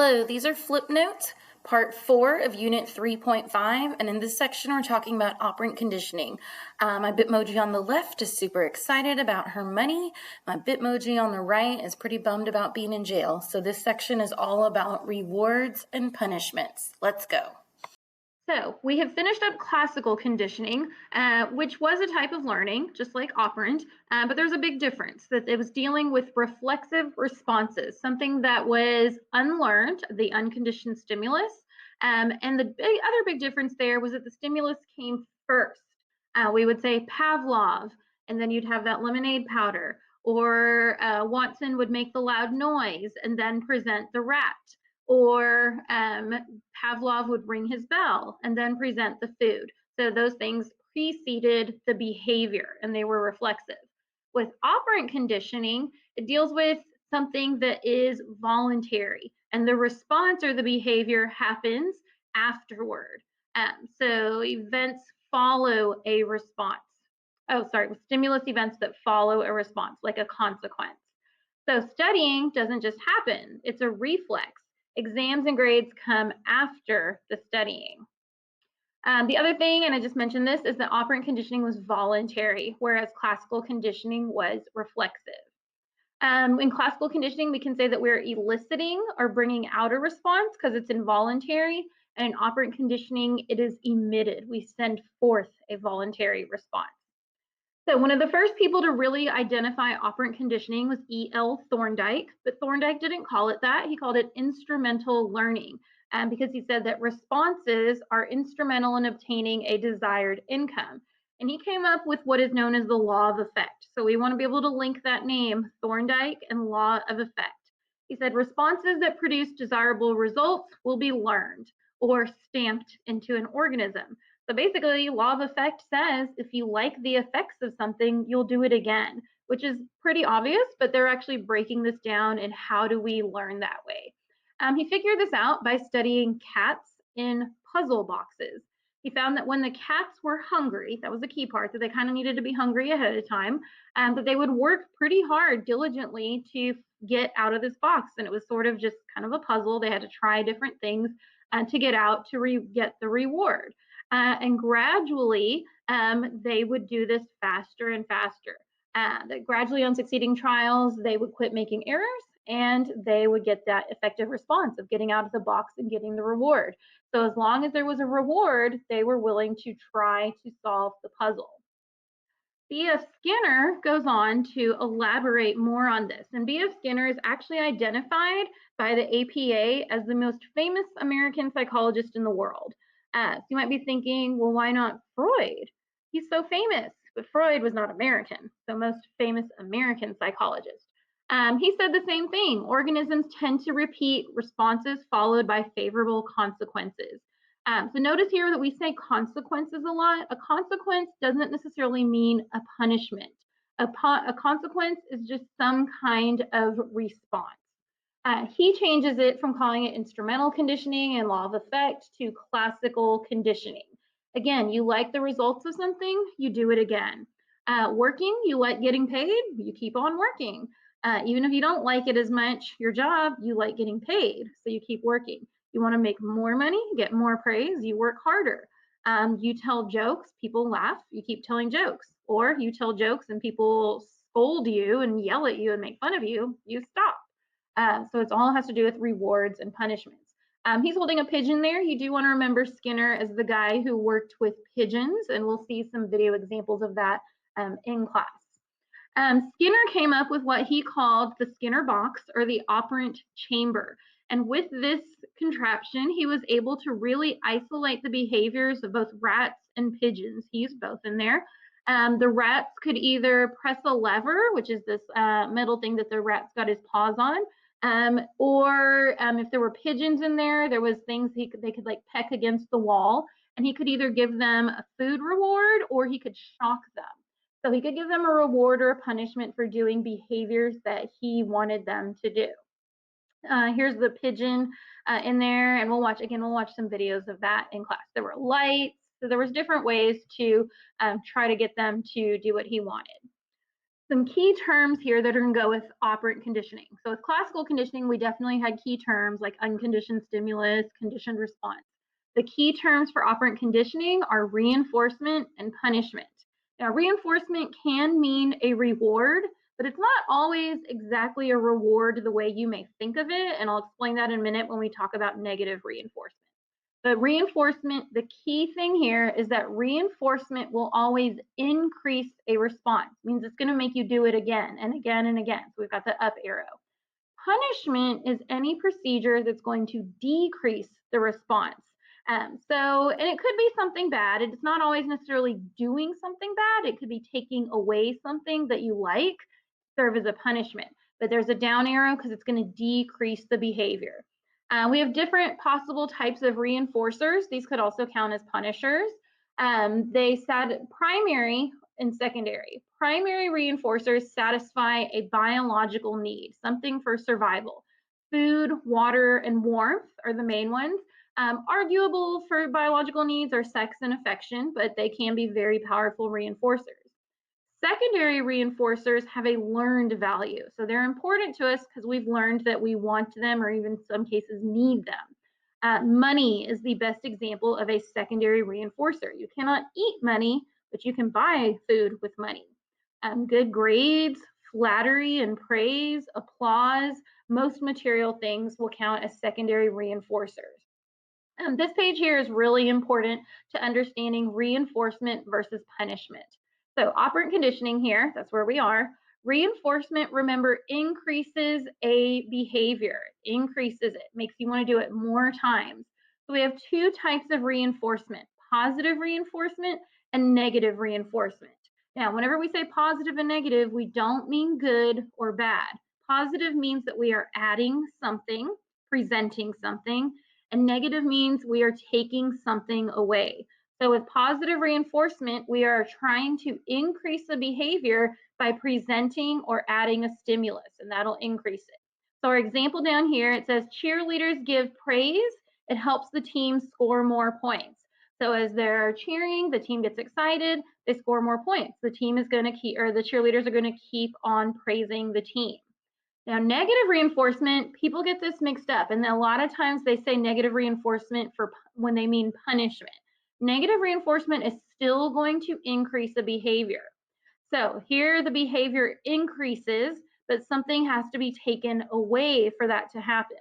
Hello, these are flip notes, part 4 of unit 3.5, and in this section we're talking about operant conditioning. My Bitmoji on the left is super excited about her money. My Bitmoji on the right is pretty bummed about being in jail. So this section is all about rewards and punishments. Let's go. So we have finished up classical conditioning, which was a type of learning, just like operant, but there's a big difference that it was dealing with reflexive responses, something that was unlearned, the unconditioned stimulus. And the other big difference there was that the stimulus came first. We would say Pavlov, and then you'd have that lemonade powder, or Watson would make the loud noise and then present the rat, or Pavlov would ring his bell and then present the food. So those things preceded the behavior and they were reflexive. With operant conditioning, it deals with something that is voluntary and the response or the behavior happens afterward. So events follow a response. Stimulus events that follow a response, like a consequence. So studying doesn't just happen, it's a reflex. Exams and grades come after the studying. The other thing, and I just mentioned this, is that operant conditioning was voluntary, whereas classical conditioning was reflexive. In classical conditioning, we can say that we're eliciting or bringing out a response because it's involuntary, and in operant conditioning, it is emitted. We send forth a voluntary response. So one of the first people to really identify operant conditioning was E.L. Thorndike, but Thorndike didn't call it that. He called it instrumental learning because he said that responses are instrumental in obtaining a desired income. And he came up with what is known as the law of effect. So we want to be able to link that name, Thorndike and law of effect. He said responses that produce desirable results will be learned or stamped into an organism. So basically, law of effect says if you like the effects of something, you'll do it again, which is pretty obvious, but they're actually breaking this down in how do we learn that way. He figured this out by studying cats in puzzle boxes. He found that when the cats were hungry, that was the key part, that they kind of needed to be hungry ahead of time, that they would work pretty hard diligently to get out of this box. And it was sort of just kind of a puzzle. They had to try different things to get out to get the reward. And gradually, they would do this faster and faster. Gradually on succeeding trials, they would quit making errors and they would get that effective response of getting out of the box and getting the reward. So as long as there was a reward, they were willing to try to solve the puzzle. B.F. Skinner goes on to elaborate more on this. And B.F. Skinner is actually identified by the APA as the most famous American psychologist in the world. So you might be thinking, well, why not Freud? He's so famous, but Freud was not American, the most famous American psychologist. He said the same thing. Organisms tend to repeat responses followed by favorable consequences. So notice here that we say consequences a lot. A consequence doesn't necessarily mean a punishment. A consequence is just some kind of response. He changes it from calling it instrumental conditioning and law of effect to classical conditioning. Again, you like the results of something, you do it again. Working, you like getting paid, you keep on working. Even if you don't like it as much, your job, you like getting paid, so you keep working. You want to make more money, get more praise, you work harder. You tell jokes, people laugh, you keep telling jokes. Or you tell jokes and people scold you and yell at you and make fun of you, you stop. So it's all has to do with rewards and punishments. He's holding a pigeon there. You do want to remember Skinner as the guy who worked with pigeons, and we'll see some video examples of that in class. Skinner came up with what he called the Skinner box or the operant chamber. And with this contraption, he was able to really isolate the behaviors of both rats and pigeons. He used both in there. The rats could either press a lever, which is this metal thing that the rat's got his paws on, or if there were pigeons in there, there was things they could like peck against the wall, and he could either give them a food reward or he could shock them. So he could give them a reward or a punishment for doing behaviors that he wanted them to do. Here's the pigeon in there, and we'll watch some videos of that in class. There were lights, so there was different ways to try to get them to do what he wanted. Some key terms here that are going to go with operant conditioning. So with classical conditioning, we definitely had key terms like unconditioned stimulus, conditioned response. The key terms for operant conditioning are reinforcement and punishment. Now, reinforcement can mean a reward, but it's not always exactly a reward the way you may think of it. And I'll explain that in a minute when we talk about negative reinforcement. But reinforcement, the key thing here is that reinforcement will always increase a response. It means it's going to make you do it again and again and again. So we've got the up arrow. Punishment is any procedure that's going to decrease the response. And it could be something bad. It's not always necessarily doing something bad. It could be taking away something that you like, serve as a punishment. But there's a down arrow because it's going to decrease the behavior. We have different possible types of reinforcers. These could also count as punishers. They said primary and secondary. Primary reinforcers satisfy a biological need, something for survival. Food, water, and warmth are the main ones. Arguable for biological needs are sex and affection, but they can be very powerful reinforcers. Secondary reinforcers have a learned value. So they're important to us because we've learned that we want them or even in some cases need them. Money is the best example of a secondary reinforcer. You cannot eat money, but you can buy food with money. Good grades, flattery and praise, applause, most material things will count as secondary reinforcers. This page here is really important to understanding reinforcement versus punishment. So operant conditioning here, that's where we are. Reinforcement, remember, increases a behavior, increases it, makes you want to do it more times. So we have two types of reinforcement, positive reinforcement and negative reinforcement. Now, whenever we say positive and negative, we don't mean good or bad. Positive means that we are adding something, presenting something, and negative means we are taking something away. So with positive reinforcement, we are trying to increase the behavior by presenting or adding a stimulus, and that'll increase it. So our example down here, it says cheerleaders give praise. It helps the team score more points. So as they're cheering, the team gets excited, they score more points. The team is going to keep, or the cheerleaders are going to keep on praising the team. Now, negative reinforcement, people get this mixed up, and a lot of times they say negative reinforcement for when they mean punishment. Negative reinforcement is still going to increase the behavior. So here the behavior increases, but something has to be taken away for that to happen.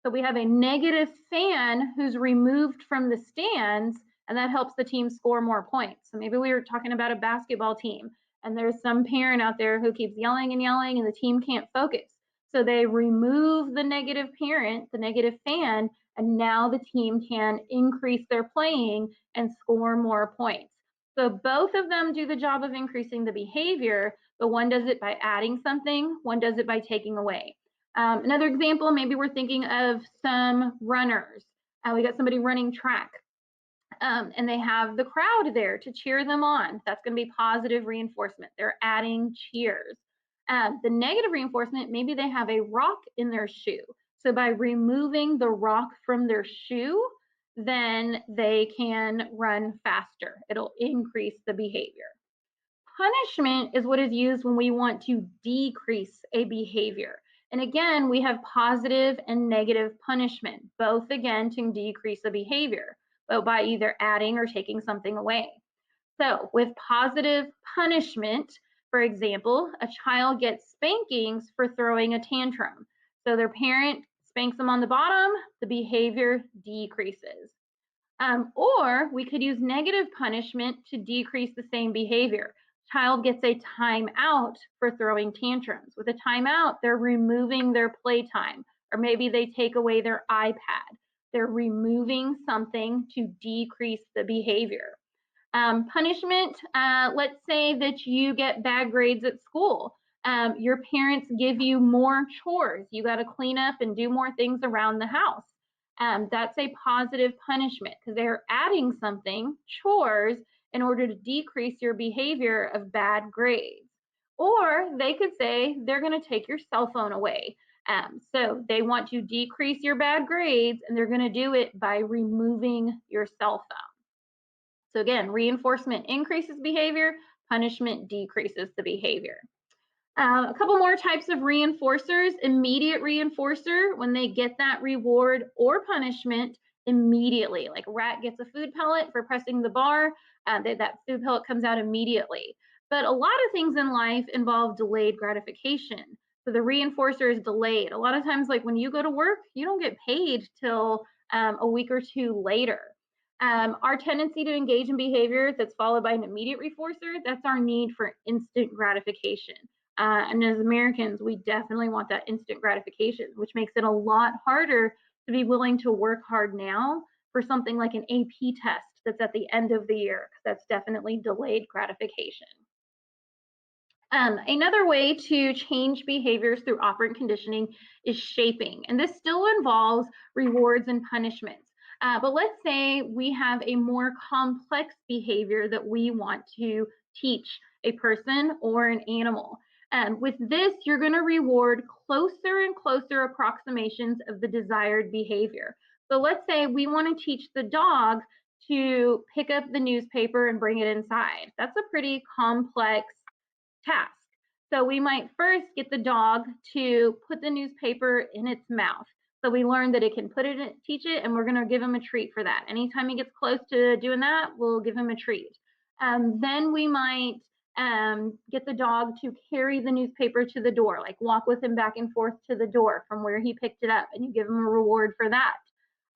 So we have a negative fan who's removed from the stands, and that helps the team score more points. So maybe we were talking about a basketball team, and there's some parent out there who keeps yelling and yelling, and the team can't focus. So they remove the negative parent, the negative fan, and now the team can increase their playing and score more points. So both of them do the job of increasing the behavior, but one does it by adding something, one does it by taking away. Another example, maybe we're thinking of some runners. We got somebody running track. And they have the crowd there to cheer them on. That's going to be positive reinforcement. They're adding cheers. The negative reinforcement, maybe they have a rock in their shoe. So by removing the rock from their shoe, then they can run faster. It'll increase the behavior. Punishment is what is used when we want to decrease a behavior. And again, we have positive and negative punishment, both again to decrease the behavior, but by either adding or taking something away. So with positive punishment, for example, a child gets spankings for throwing a tantrum. So their parent spanks them on the bottom, the behavior decreases. Or we could use negative punishment to decrease the same behavior. Child gets a timeout for throwing tantrums. With a timeout, they're removing their playtime, or maybe they take away their iPad. They're removing something to decrease the behavior. Punishment, let's say that you get bad grades at school. Your parents give you more chores. You got to clean up and do more things around the house. That's a positive punishment because they're adding something, chores, in order to decrease your behavior of bad grades. Or they could say they're going to take your cell phone away. So they want to decrease your bad grades, and they're going to do it by removing your cell phone. So again, reinforcement increases behavior, punishment decreases the behavior. A couple more types of reinforcers. Immediate reinforcer, when they get that reward or punishment immediately. Like a rat gets a food pellet for pressing the bar, that food pellet comes out immediately. But a lot of things in life involve delayed gratification. So the reinforcer is delayed. A lot of times, like when you go to work, you don't get paid till a week or two later. Our tendency to engage in behavior that's followed by an immediate reinforcer, that's our need for instant gratification. And as Americans, we definitely want that instant gratification, which makes it a lot harder to be willing to work hard now for something like an AP test that's at the end of the year, because that's definitely delayed gratification. Another way to change behaviors through operant conditioning is shaping, and this still involves rewards and punishments. But let's say we have a more complex behavior that we want to teach a person or an animal. With this, you're going to reward closer and closer approximations of the desired behavior. So let's say we want to teach the dog to pick up the newspaper and bring it inside. That's a pretty complex task. So we might first get the dog to put the newspaper in its mouth. So we learn that it can put it in, teach it, and we're going to give him a treat for that. Anytime he gets close to doing that, we'll give him a treat. Then we might get the dog to carry the newspaper to the door, like walk with him back and forth to the door from where he picked it up, and you give him a reward for that.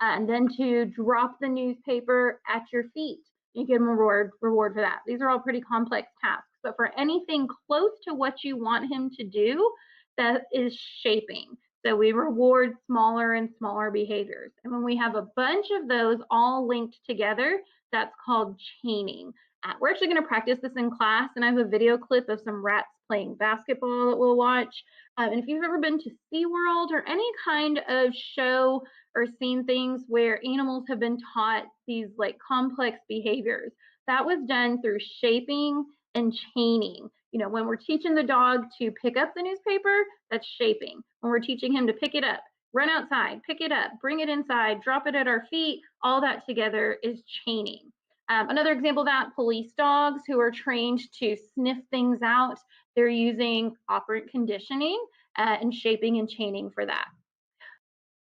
And then to drop the newspaper at your feet, you give them a reward for that. These are all pretty complex tasks. But for anything close to what you want him to do, that is shaping. So we reward smaller and smaller behaviors. And when we have a bunch of those all linked together, that's called chaining. We're actually going to practice this in class, and I have a video clip of some rats playing basketball that we'll watch. And if you've ever been to SeaWorld or any kind of show or seen things where animals have been taught these like complex behaviors, that was done through shaping and chaining. You know, when we're teaching the dog to pick up the newspaper, that's shaping. When we're teaching him to pick it up, run outside, pick it up, bring it inside, drop it at our feet, all that together is chaining. Another example of that, police dogs who are trained to sniff things out, they're using operant conditioning and shaping and chaining for that.